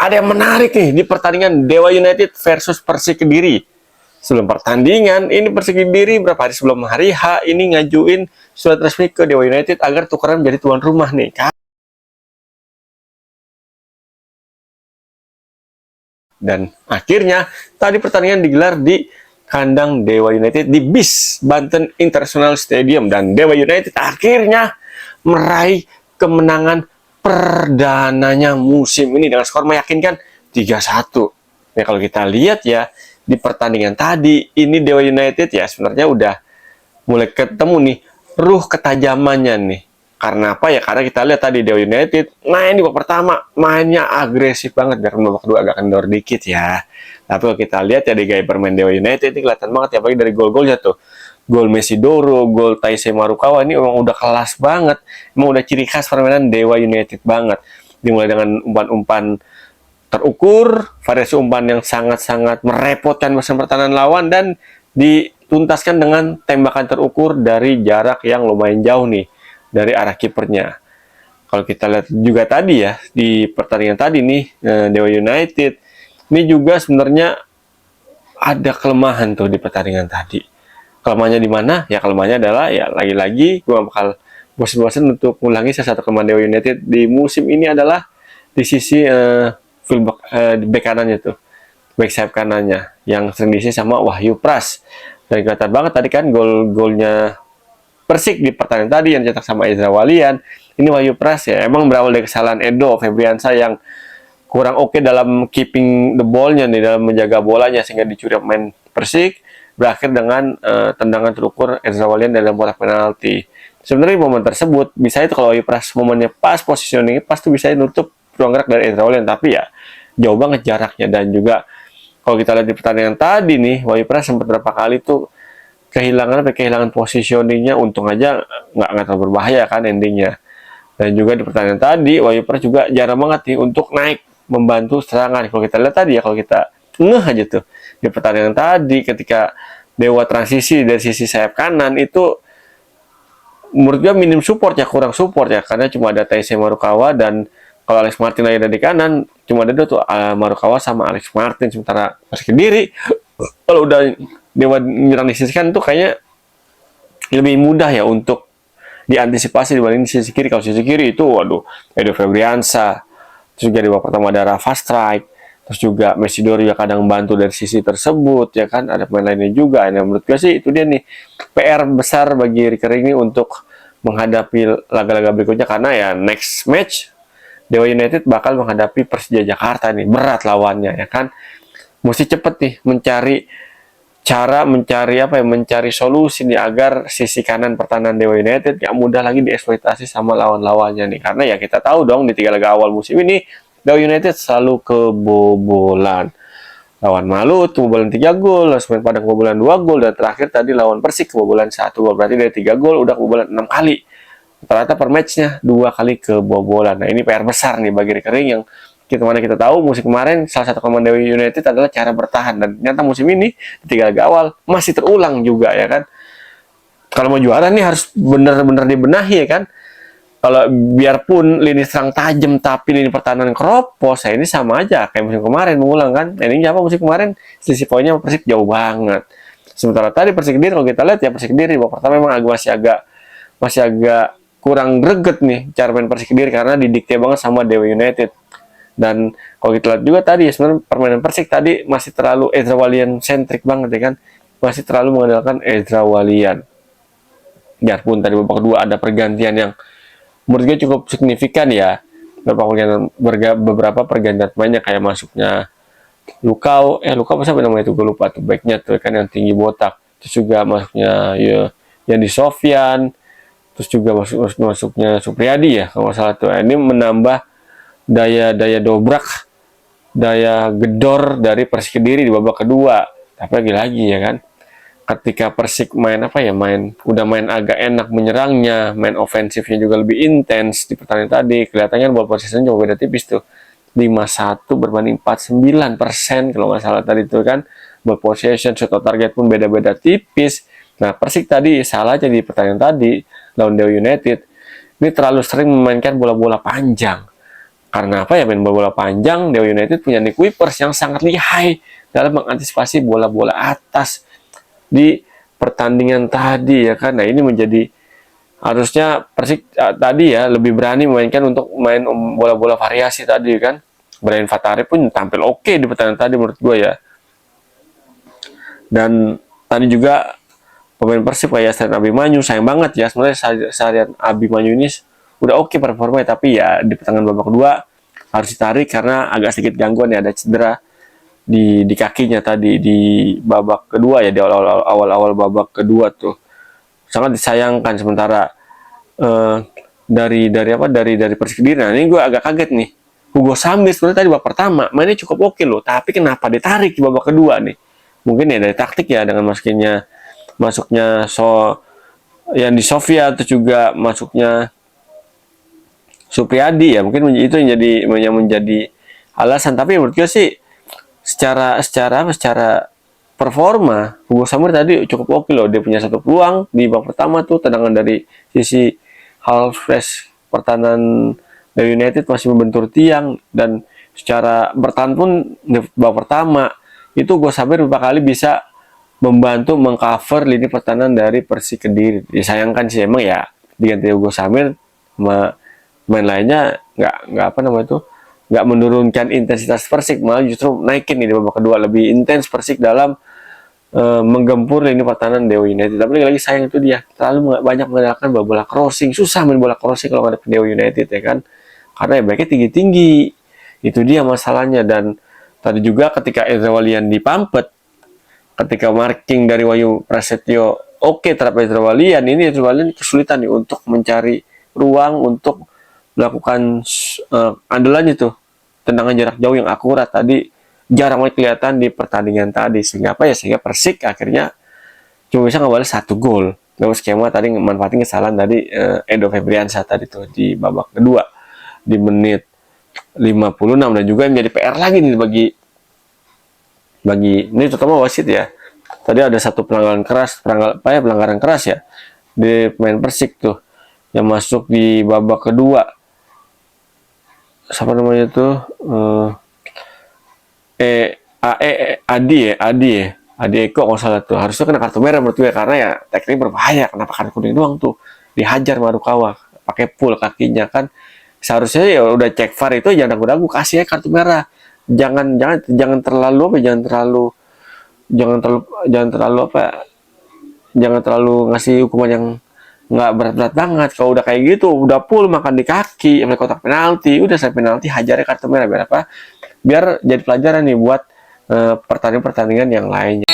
ada yang menarik nih di pertandingan Dewa United versus Persik Kediri. Sebelum pertandingan, ini Persik Kediri berapa hari sebelum hari H ini ngajuin surat resmi ke Dewa United agar tukeran menjadi tuan rumah nih. Dan akhirnya tadi pertandingan digelar di kandang Dewa United di BIS Banten International Stadium, dan Dewa United akhirnya meraih kemenangan perdananya musim ini dengan skor meyakinkan 3-1. Ya, kalau kita lihat ya di pertandingan tadi ini Dewa United ya sebenarnya udah mulai ketemu nih ruh ketajamannya nih. Karena apa ya? Karena kita lihat tadi Dewa United main di babak pertama mainnya agresif banget, biar babak kedua agak kendor dikit ya. Tapi kalau kita lihat ya di gaya bermain Dewa United ini kelihatan banget ya, apalagi dari gol-golnya tuh. Gol Mesidoro, gol Taisei Marukawa ini emang udah kelas banget. Emang udah ciri khas permainan Dewa United banget. Dimulai dengan umpan-umpan terukur, variasi umpan yang sangat-sangat merepotkan mesin pertahanan lawan, dan dituntaskan dengan tembakan terukur dari jarak yang lumayan jauh nih dari arah kipernya. Kalau kita lihat juga tadi ya di pertandingan tadi nih Dewa United ini juga sebenarnya ada kelemahan tuh di pertandingan tadi. Kelemahannya di mana? Ya kelemahannya adalah ya lagi-lagi gue bakal bosan-bosan untuk mengulangi salah satu kelemahan Dewa United di musim ini adalah di sisi fullback di back kanannya tuh, back sayap kanannya yang sering diisi sama Wahyu Pras. Dan kelihatan banget tadi kan gol-golnya Persik di pertandingan tadi yang cetak sama Ezra Walian. Ini Wahyu Pras ya emang berawal dari kesalahan Edo Febriansa yang kurang oke dalam keeping the ball-nya nih, dalam menjaga bolanya sehingga dicuri pemain Persik, berakhir dengan tendangan terukur Ezra Walian dalam kotak penalti. Sebenarnya momen tersebut bisa itu kalau Wahyu Pras momennya pas, positioningnya pas tuh bisa nutup ruang gerak dari Ezra Walian, tapi ya jauh banget jaraknya. Dan juga kalau kita lihat di pertandingan tadi nih Wahyu Pras sempat berapa kali tuh kehilangan positioningnya, untung aja nggak terlalu berbahaya kan endingnya. Dan juga di pertandingan tadi Wahyu Pras juga jarang banget nih untuk naik membantu serangan. Kalau kita lihat tadi ya, kalau kita ngeh aja tuh di pertandingan tadi ketika Dewa transisi dari sisi sayap kanan itu menurut gue minim support ya, kurang support ya, karena cuma ada Taisei Marukawa, dan kalau Alex Martin lagi ada di kanan cuma ada dua tuh Marukawa sama Alex Martin. Sementara Persik Kediri kalau udah Dewa menyerang di sisi kanan tuh kayaknya lebih mudah ya untuk diantisipasi dibanding di sisi kiri. Kalau sisi kiri itu waduh Edo Febriansa, terus juga di babak pertama ada Rafa Strike, terus juga Mesidoro ya kadang bantu dari sisi tersebut ya kan, ada pemain lainnya juga. Nah menurut gue sih itu dia nih PR besar bagi Riker ini untuk menghadapi laga-laga berikutnya, karena ya next match Dewa United bakal menghadapi Persija Jakarta nih, berat lawannya ya kan. Mesti cepet nih mencari mencari solusi nih agar sisi kanan pertahanan Dewa United gak mudah lagi dieksploitasi sama lawan-lawannya nih. Karena ya kita tahu dong di 3 laga awal musim ini Dewa United selalu kebobolan. Lawan Malut kebobolan 3 gol, Semen Padang kebobolan 2 gol, dan terakhir tadi lawan Persik kebobolan 1 gol. Berarti dari 3 gol udah kebobolan 6 kali. Ternyata per matchnya 2 kali kebobolan. Nah ini PR besar nih bagi Rekering yang kita tahu musim kemarin salah satu kelemahan Dewa United adalah cara bertahan, dan ternyata musim ini di 3 laga awal masih terulang juga ya kan. Kalau mau juara nih harus benar-benar dibenahi ya kan. Kalau biarpun lini serang tajam tapi lini pertahanan keropos, ya ini sama aja kayak musim kemarin mengulang kan. Nah, ini apa musim kemarin selisih poinnya Persik jauh banget. Sementara tadi Persik Kediri kalau kita lihat ya Persik Kediri babak pertama memang masih agak kurang greget nih cara main Persik Kediri karena didikte banget sama Dewa United. Dan kalau kita lihat juga tadi ya sebenarnya permainan Persik tadi masih terlalu Ezra Walian centric banget ya kan, masih terlalu mengandalkan Ezra Walian. Biarpun tadi babak kedua ada pergantian yang menurut gue cukup signifikan ya, beberapa pergantian pemainnya kayak masuknya Lukau apa namanya itu gue lupa tuh, backnya tuh kan yang tinggi botak, terus juga masuknya ya yang di Sofyan, terus juga masuknya Supriyadi ya kalau nggak salah tuh. Ini menambah daya dobrak, daya gedor dari Persik Kediri di babak kedua. Tapi lagi-lagi ya kan, ketika Persik main udah main agak enak menyerangnya, main ofensifnya juga lebih intens di pertandingan tadi, kelihatannya ball possession juga beda tipis tuh, 51 berbanding 49% kalau nggak salah tadi tuh kan, ball possession, shot on target pun beda-beda tipis. Nah Persik tadi salah aja di pertandingan tadi lawan Dewa United, ini terlalu sering memainkan bola-bola panjang. Karena apa ya, main bola panjang, Dewa United punya Nick Wipers yang sangat lihai dalam mengantisipasi bola-bola atas di pertandingan tadi ya kan. Nah ini menjadi harusnya Persik tadi ya lebih berani memainkan untuk main bola-bola variasi tadi kan. Brian Fatare pun tampil oke di pertandingan tadi menurut gue ya. Dan tadi juga pemain Persib kayak Sarian Abimanyu, sayang banget ya sebenarnya Sarian Abimanyu ini udah oke performanya, tapi ya di pertandingan babak kedua harus ditarik karena agak sedikit gangguan ya, ada cedera di kakinya tadi di babak kedua ya, di awal-awal babak kedua tuh sangat disayangkan. Sementara dari Persik Kediri, nah ini gue agak kaget nih, Hugo Samir sebenarnya tadi babak pertama mainnya cukup oke loh, tapi kenapa ditarik di babak kedua nih? Mungkin ya dari taktik ya, dengan masuknya yang di Sofia, atau juga masuknya Supriyadi ya, mungkin itu yang menjadi alasan. Tapi menurut gue sih secara performa Hugo Samir tadi cukup oke loh. Dia punya satu peluang di babak pertama tuh, tendangan dari sisi half space pertahanan dari United masih membentur tiang, dan secara bertahan pun di babak pertama itu Hugo Samir beberapa kali bisa membantu mengcover lini pertahanan dari Persik Kediri. Disayangkan sih emang ya, diganti Hugo Samir main lainnya nggak menurunkan intensitas Persik, malah justru naikin nih di babak kedua, lebih intens Persik dalam menggempur lini pertahanan Dewa United. Tapi lagi sayang itu dia terlalu banyak mengandalkan bola crossing, susah main bola crossing kalau ada Dewa United ya kan, karena ya baiknya tinggi-tinggi, itu dia masalahnya. Dan tadi juga ketika Ezra Walian dipampet, ketika marking dari Wahyu Prasetyo oke terhadap Ezra Walian, ini Ezra Walian kesulitan nih untuk mencari ruang untuk melakukan andalannya tuh, tendangan jarak jauh yang akurat tadi jarang banget kelihatan di pertandingan tadi. Sehingga Persik akhirnya cuma bisa ngebalas 1 gol. Lalu skema tadi memanfaatin kesalahan dari Edo Febriansyah tadi tuh di babak kedua di menit 56, dan juga yang menjadi PR lagi nih bagi ini terutama wasit ya. Tadi ada satu pelanggaran keras ya di pemain Persik tuh yang masuk di babak kedua. Siapa namanya tuh? Adi Eko kalau salah tuh. Harusnya kena kartu merah menurut gue, karena ya teknik berbahaya. Kenapa kartu kuning doang tuh? Dihajar Marukawa pakai pull kakinya kan. Seharusnya ya udah cek VAR itu, jangan ragu-ragu, kasih ya kartu merah. Jangan terlalu ngasih hukuman yang nggak berat-berat banget. Kalau udah kayak gitu, udah full makan di kaki, sampai kotak penalti, udah sampai penalti hajarnya kartu merah. Biar apa? Biar jadi pelajaran nih buat pertandingan-pertandingan yang lainnya.